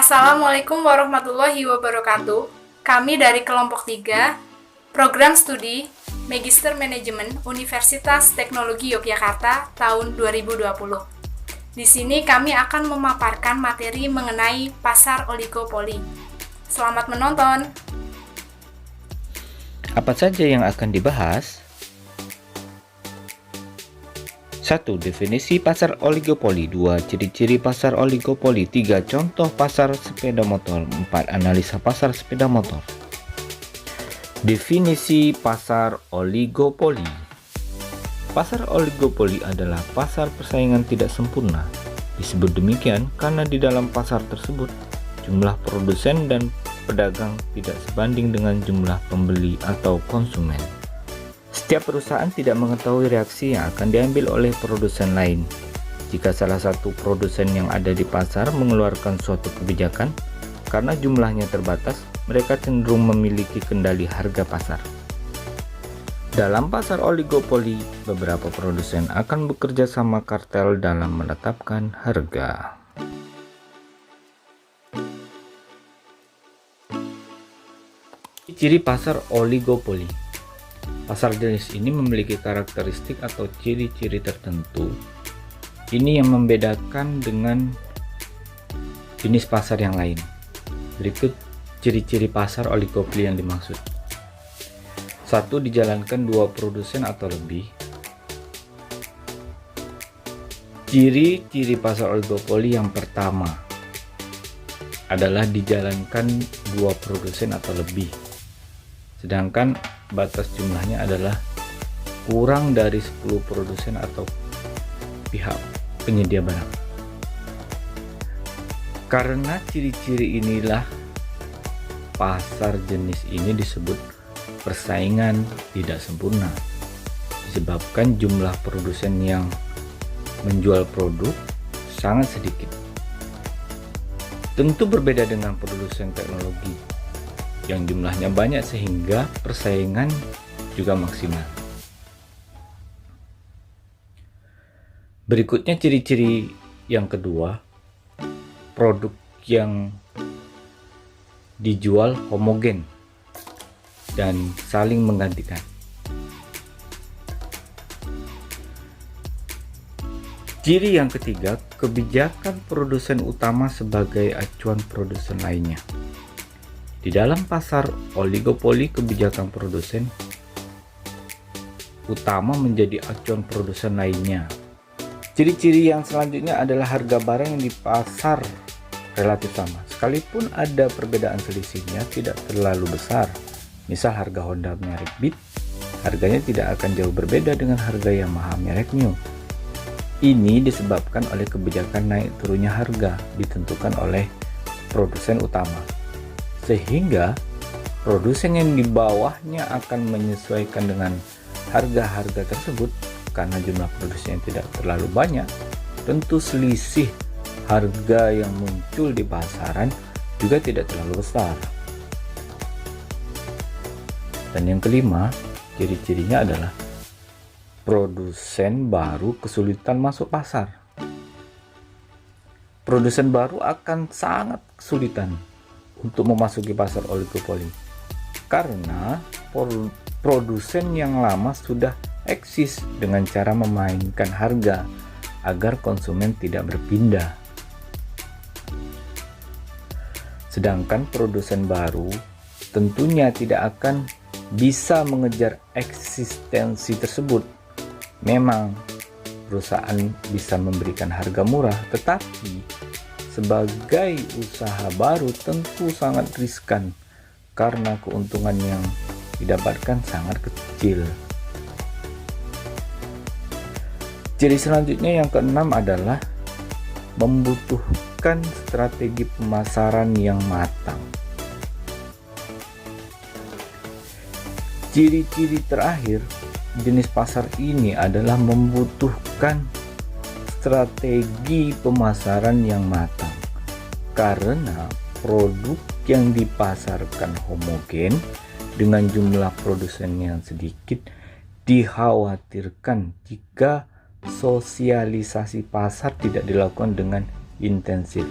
Assalamualaikum warahmatullahi wabarakatuh. Kami dari kelompok 3, Program Studi Magister Manajemen Universitas Teknologi Yogyakarta tahun 2020. Di sini kami akan memaparkan materi mengenai pasar oligopoli. Selamat menonton. Apa saja yang akan dibahas? 1. Definisi pasar oligopoli. 2. Ciri-ciri pasar oligopoli. 3. Contoh pasar sepeda motor. 4. Analisa pasar sepeda motor. Definisi pasar oligopoli. Pasar oligopoli adalah pasar persaingan tidak sempurna. Disebut demikian karena di dalam pasar tersebut jumlah produsen dan pedagang tidak sebanding dengan jumlah pembeli atau konsumen. Setiap perusahaan tidak mengetahui reaksi yang akan diambil oleh produsen lain. Jika salah satu produsen yang ada di pasar mengeluarkan suatu kebijakan, karena jumlahnya terbatas, mereka cenderung memiliki kendali harga pasar. Dalam pasar oligopoli, beberapa produsen akan bekerja sama kartel dalam menetapkan harga. Ciri pasar oligopoli. Pasar jenis ini memiliki karakteristik atau ciri-ciri tertentu. Ini yang membedakan dengan jenis pasar yang lain. Berikut ciri-ciri pasar oligopoli yang dimaksud. 1. Dijalankan dua produsen atau lebih. Ciri-ciri pasar oligopoli yang pertama adalah dijalankan dua produsen atau lebih, sedangkan batas jumlahnya adalah kurang dari 10 produsen atau pihak penyedia barang. Karena ciri-ciri inilah pasar jenis ini disebut persaingan tidak sempurna, disebabkan jumlah produsen yang menjual produk sangat sedikit. Tentu berbeda dengan produsen teknologi yang jumlahnya banyak sehingga persaingan juga maksimal. Berikutnya ciri-ciri yang kedua, produk yang dijual homogen dan saling menggantikan. Ciri yang ketiga, kebijakan produsen utama sebagai acuan produsen lainnya. Di dalam pasar oligopoli, kebijakan produsen utama menjadi acuan produsen lainnya. Ciri-ciri yang selanjutnya adalah harga barang yang di pasar relatif sama. Sekalipun ada perbedaan selisihnya tidak terlalu besar. Misal harga Honda merek Beat, harganya tidak akan jauh berbeda dengan harga Yamaha merek New. Ini disebabkan oleh kebijakan naik turunnya harga ditentukan oleh produsen utama, sehingga produsen yang di bawahnya akan menyesuaikan dengan harga-harga tersebut. Karena jumlah produsennya tidak terlalu banyak, tentu selisih harga yang muncul di pasaran juga tidak terlalu besar. Dan yang kelima, ciri-cirinya adalah produsen baru kesulitan masuk pasar. Produsen baru akan sangat kesulitan untuk memasuki pasar oligopoli karena produsen yang lama sudah eksis dengan cara memainkan harga agar konsumen tidak berpindah. Sedangkan produsen baru tentunya tidak akan bisa mengejar eksistensi tersebut. Memang perusahaan bisa memberikan harga murah, tetapi sebagai usaha baru tentu sangat riskan karena keuntungan yang didapatkan sangat kecil. Ciri selanjutnya yang keenam adalah membutuhkan strategi pemasaran yang matang. Ciri-ciri terakhir jenis pasar ini adalah membutuhkan strategi pemasaran yang matang karena produk yang dipasarkan homogen dengan jumlah produsen yang sedikit. Dikhawatirkan jika sosialisasi pasar tidak dilakukan dengan intensif,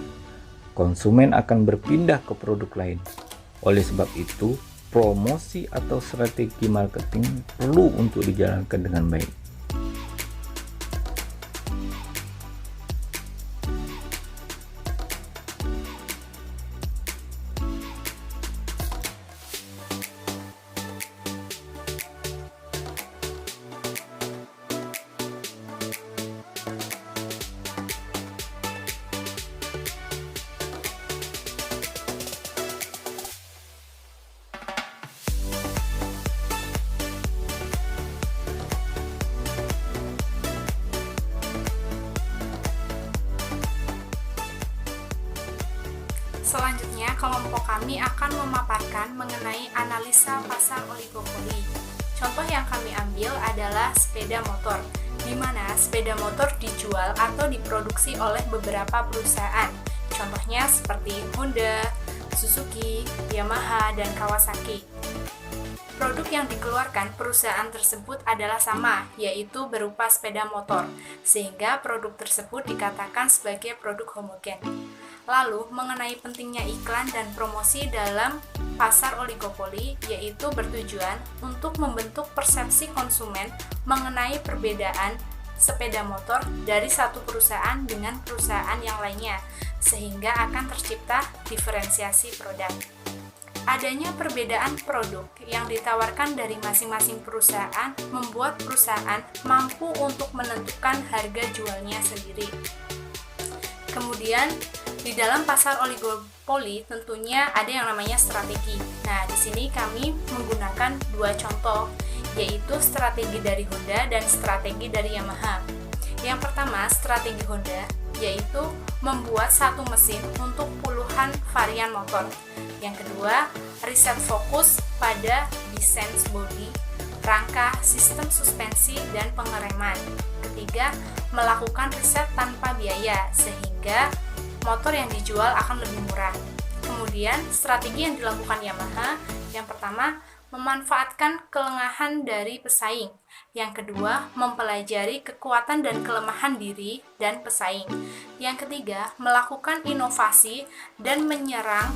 konsumen akan berpindah ke produk lain. Oleh sebab itu, promosi atau strategi marketing perlu untuk dijalankan dengan baik. Selanjutnya, kelompok kami akan memaparkan mengenai analisa pasar oligopoli. Contoh yang kami ambil adalah sepeda motor, di mana sepeda motor dijual atau diproduksi oleh beberapa perusahaan. Contohnya seperti Honda, Suzuki, Yamaha, dan Kawasaki. Produk yang dikeluarkan perusahaan tersebut adalah sama, yaitu berupa sepeda motor, sehingga produk tersebut dikatakan sebagai produk homogen. Lalu, mengenai pentingnya iklan dan promosi dalam pasar oligopoli, yaitu bertujuan untuk membentuk persepsi konsumen mengenai perbedaan sepeda motor dari satu perusahaan dengan perusahaan yang lainnya, sehingga akan tercipta diferensiasi produk. Adanya perbedaan produk yang ditawarkan dari masing-masing perusahaan membuat perusahaan mampu untuk menentukan harga jualnya sendiri. Kemudian, di dalam pasar oligopoli tentunya ada yang namanya strategi. Nah, di sini kami menggunakan dua contoh, yaitu strategi dari Honda dan strategi dari Yamaha. Yang pertama, strategi Honda, yaitu membuat satu mesin untuk puluhan varian motor. Yang kedua, riset fokus pada desain bodi, rangka, sistem suspensi, dan pengereman. Ketiga, melakukan riset tanpa biaya, sehingga motor yang dijual akan lebih murah. Kemudian, strategi yang dilakukan Yamaha, yang pertama, memanfaatkan kelengahan dari pesaing. Yang kedua, mempelajari kekuatan dan kelemahan diri dan pesaing. Yang ketiga, melakukan inovasi dan menyerang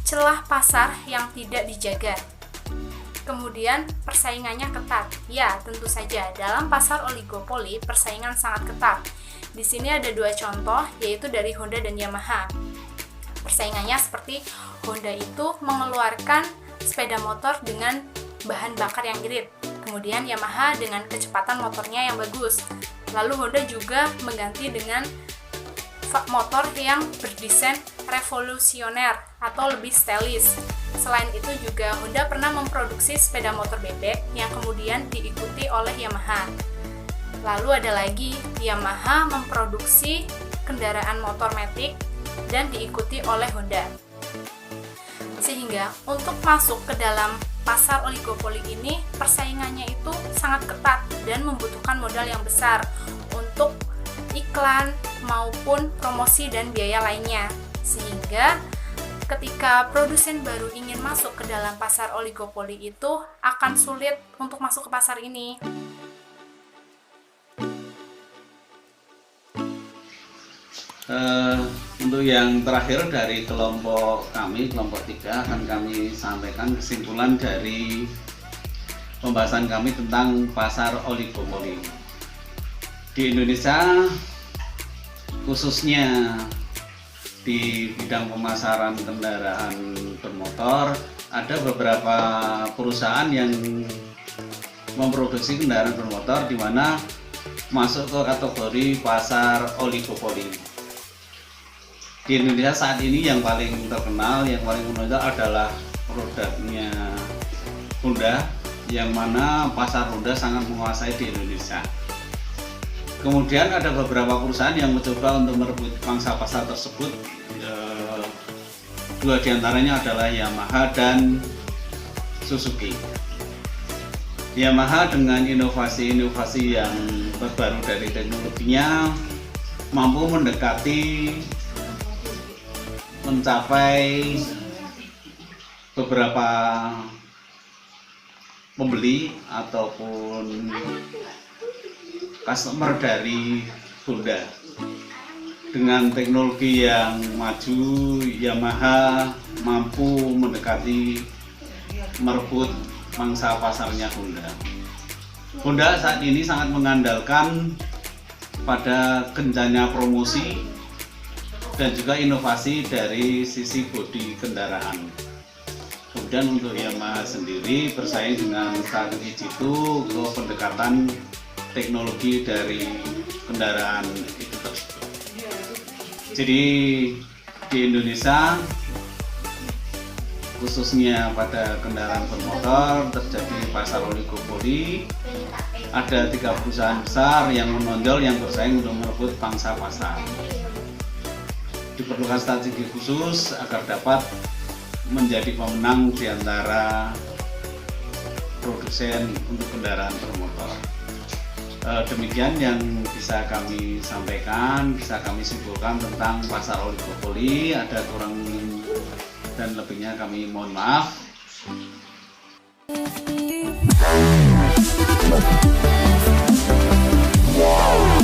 celah pasar yang tidak dijaga. Kemudian, persaingannya ketat. Ya, tentu saja, dalam pasar oligopoli, persaingan sangat ketat. Di sini ada dua contoh, yaitu dari Honda dan Yamaha. Persaingannya seperti Honda itu mengeluarkan sepeda motor dengan bahan bakar yang irit. Kemudian Yamaha dengan kecepatan motornya yang bagus. Lalu Honda juga mengganti dengan motor yang berdesain revolusioner atau lebih stylish. Selain itu juga Honda pernah memproduksi sepeda motor bebek yang kemudian diikuti oleh Yamaha. Lalu ada lagi, Yamaha memproduksi kendaraan motor matic dan diikuti oleh Honda. Sehingga untuk masuk ke dalam pasar oligopoli ini, persaingannya itu sangat ketat dan membutuhkan modal yang besar untuk iklan maupun promosi dan biaya lainnya. Sehingga ketika produsen baru ingin masuk ke dalam pasar oligopoli itu akan sulit untuk masuk ke pasar ini. Untuk yang terakhir dari kelompok kami, kelompok 3, akan kami sampaikan kesimpulan dari pembahasan kami tentang pasar oligopoli. Di Indonesia, khususnya di bidang pemasaran kendaraan bermotor, ada beberapa perusahaan yang memproduksi kendaraan bermotor di mana masuk ke kategori pasar oligopoli. Di Indonesia saat ini yang paling terkenal, yang paling menonjol adalah produknya Honda, yang mana pasar Honda sangat menguasai di Indonesia. Kemudian ada beberapa perusahaan yang mencoba untuk merebut pangsa pasar tersebut. Dua diantaranya adalah Yamaha dan Suzuki. Yamaha dengan inovasi-inovasi yang terbaru dari teknologinya mampu mencapai beberapa pembeli ataupun customer dari Honda. dengan teknologi yang maju, Yamaha mampu mendekati merebut mangsa pasarnya Honda. Honda saat ini sangat mengandalkan pada gencarnya promosi dan juga inovasi dari sisi bodi kendaraan. Kemudian untuk Yamaha sendiri bersaing dengan strategi itu ke pendekatan teknologi dari kendaraan itu tersebut. Jadi di Indonesia khususnya pada kendaraan bermotor terjadi pasar oligopoli. Ada 3 perusahaan besar yang menonjol yang bersaing untuk merebut pangsa pasar. Diperlukan strategi khusus agar dapat menjadi pemenang di antara produsen untuk kendaraan bermotor. Demikian yang bisa kami sampaikan, bisa kami simpulkan tentang pasar oligopoli. Ada kurang dan lebihnya kami mohon maaf. Wow.